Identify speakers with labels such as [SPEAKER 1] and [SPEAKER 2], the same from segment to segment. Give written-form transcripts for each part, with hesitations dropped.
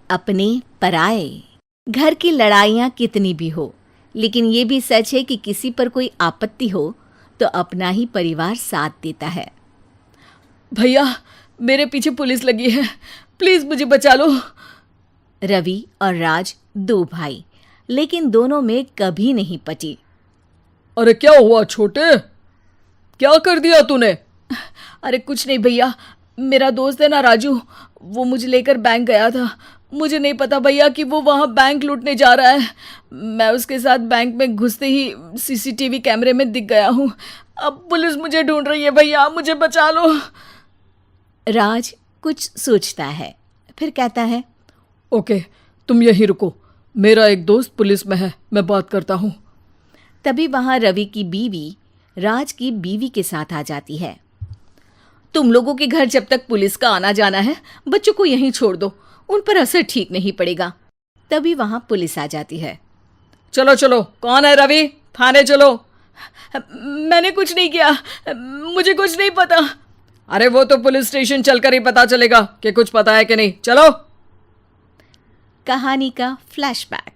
[SPEAKER 1] अपने पराए। घर की लड़ाइयाँ कितनी भी हो, लेकिन ये भी सच है कि किसी पर कोई आपत्ति हो तो अपना ही परिवार साथ देता है।
[SPEAKER 2] भैया, मेरे पीछे पुलिस लगी है, प्लीज मुझे बचा लो।
[SPEAKER 1] रवि और राज दो भाई, लेकिन दोनों में कभी नहीं पटी।
[SPEAKER 2] अरे क्या हुआ छोटे, क्या कर दिया तूने? अरे कुछ नहीं भैया, मेरा दोस्त है ना राजू, वो मुझे लेकर बैंक गया था। मुझे नहीं पता भैया कि वो वहाँ बैंक लूटने जा रहा है। मैं उसके साथ बैंक में घुसते ही सीसीटीवी कैमरे में दिख गया हूँ। अब पुलिस मुझे ढूंढ रही है भैया, मुझे बचा लो।
[SPEAKER 1] राज कुछ सोचता है, फिर कहता है,
[SPEAKER 2] ओके, तुम यहीं रुको, मेरा एक दोस्त पुलिस में है, मैं बात करता हूँ।
[SPEAKER 1] तभी वहां रवि की बीवी राज की बीवी के साथ आ जाती है। तुम लोगों के घर जब तक पुलिस का आना जाना है, बच्चों को यहीं छोड़ दो, उन पर असर ठीक नहीं पड़ेगा। तभी वहां पुलिस आ जाती है।
[SPEAKER 2] चलो चलो, कौन है रवि, थाने चलो। मैंने कुछ नहीं किया, मुझे कुछ नहीं पता। अरे वो तो पुलिस स्टेशन चलकर ही पता चलेगा कि कुछ पता है कि नहीं, चलो।
[SPEAKER 1] कहानी का फ्लैशबैक।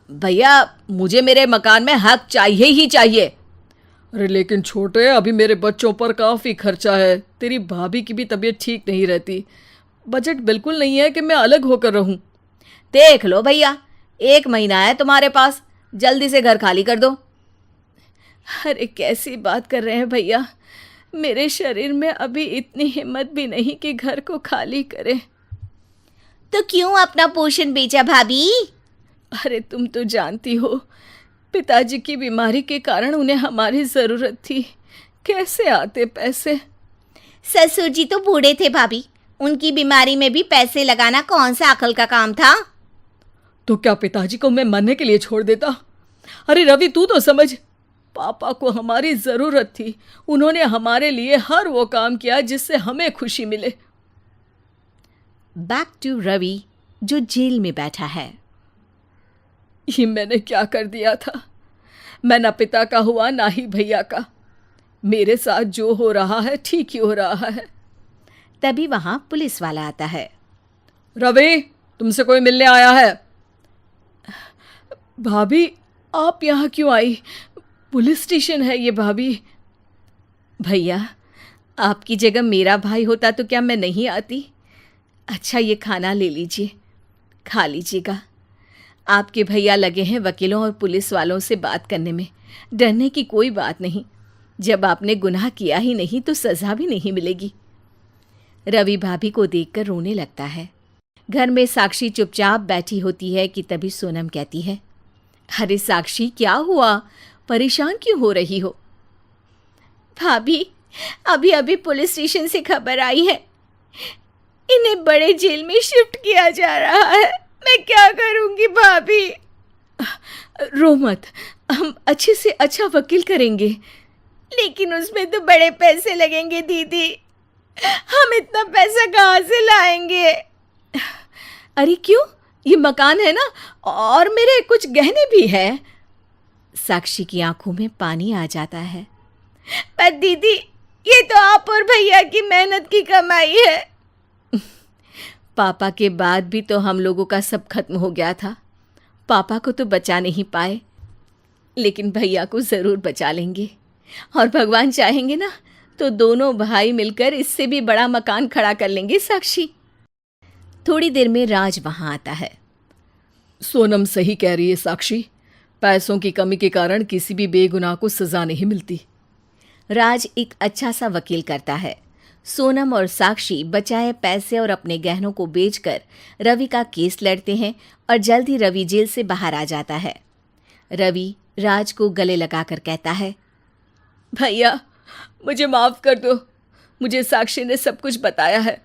[SPEAKER 1] भैया, मुझे मेरे मकान में हक चाहिए ही चाहिए।
[SPEAKER 2] अरे लेकिन छोटे, अभी मेरे बच्चों पर काफ़ी खर्चा है, तेरी भाभी की भी तबीयत ठीक नहीं रहती, बजट बिल्कुल नहीं है कि मैं अलग होकर रहूं।
[SPEAKER 1] देख लो भैया, 1 महीना है तुम्हारे पास, जल्दी से घर खाली कर दो। अरे कैसी बात कर रहे हैं भैया, मेरे शरीर में अभी इतनी हिम्मत भी नहीं कि घर को खाली करे। तो क्यों अपना पोषण बेचा भाभी? अरे तुम तो जानती हो, पिताजी की बीमारी के कारण उन्हें हमारी ज़रूरत थी, कैसे आते पैसे। ससुर जी तो बूढ़े थे भाभी, उनकी बीमारी में भी पैसे लगाना कौन सा अकल का काम था।
[SPEAKER 2] तो क्या पिताजी को मैं मरने के लिए छोड़ देता? अरे रवि, तू तो समझ, पापा को हमारी ज़रूरत थी, उन्होंने हमारे लिए हर वो काम किया जिससे हमें खुशी मिले।
[SPEAKER 1] बैक टू रवि, जो जेल में बैठा है।
[SPEAKER 2] ये मैंने क्या कर दिया था? मैं ना पिता का हुआ ना ही भैया का। मेरे साथ जो हो रहा है ठीक ही हो रहा है।
[SPEAKER 1] तभी वहां पुलिस वाला आता है।
[SPEAKER 2] रवि, तुमसे कोई मिलने आया है। भाभी, आप यहाँ क्यों आई? पुलिस स्टेशन है ये भाभी।
[SPEAKER 1] भैया, आपकी जगह मेरा भाई होता तो क्या मैं नहीं आती? अच्छा, ये खाना ले लीजिए, खा लीजिएगा। आपके भैया लगे हैं वकीलों और पुलिस वालों से बात करने में, डरने की कोई बात नहीं। जब आपने गुनाह किया ही नहीं तो सज़ा भी नहीं मिलेगी। रवि भाभी को देखकर रोने लगता है। घर में साक्षी चुपचाप बैठी होती है कि तभी सोनम कहती है, अरे साक्षी, क्या हुआ, परेशान क्यों हो रही हो? भाभी, अभी अभी पुलिस स्टेशन से खबर आई है, इन्हें बड़े जेल में शिफ्ट किया जा रहा है। मैं क्या करूंगी भाभी? रो मत, हम अच्छे से अच्छा वकील करेंगे। लेकिन उसमें तो बड़े पैसे लगेंगे दीदी, हम इतना पैसा कहाँ से लाएंगे? अरे क्यों, ये मकान है ना, और मेरे कुछ गहने भी हैं। साक्षी की आंखों में पानी आ जाता है। पर दीदी, ये तो आप और भैया की मेहनत की कमाई है। पापा के बाद भी तो हम लोगों का सब खत्म हो गया था। पापा को तो बचा नहीं पाए, लेकिन भैया को ज़रूर बचा लेंगे, और भगवान चाहेंगे ना तो दोनों भाई मिलकर इससे भी बड़ा मकान खड़ा कर लेंगे। साक्षी। थोड़ी देर में राज वहाँ आता है।
[SPEAKER 2] सोनम सही कह रही है साक्षी, पैसों की कमी के कारण किसी भी बेगुनाह को सज़ा नहीं मिलती।
[SPEAKER 1] राज एक अच्छा सा वकील करता है। सोनम और साक्षी बचाए पैसे और अपने गहनों को बेचकर रवि का केस लड़ते हैं और जल्द ही रवि जेल से बाहर आ जाता है। रवि राज को गले लगाकर कहता है, भैया मुझे माफ़ कर दो, मुझे साक्षी ने सब कुछ बताया है।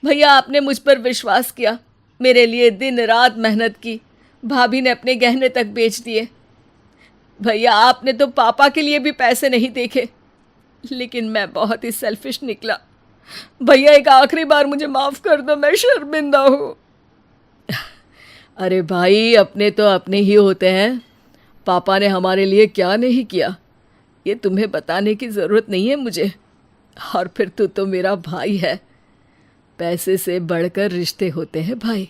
[SPEAKER 1] भैया, आपने मुझ पर विश्वास किया, मेरे लिए दिन रात मेहनत की, भाभी ने अपने गहने तक बेच दिए। भैया, आपने तो पापा के लिए भी पैसे नहीं देखे, लेकिन मैं बहुत ही सेल्फिश निकला। भैया, एक आखिरी बार मुझे माफ़ कर दो, मैं शर्मिंदा हूँ। अरे भाई, अपने तो अपने ही होते हैं, पापा ने हमारे लिए क्या नहीं किया ये तुम्हें बताने की ज़रूरत नहीं है मुझे। और फिर तू तो मेरा भाई है,
[SPEAKER 2] पैसे से बढ़कर रिश्ते होते हैं भाई।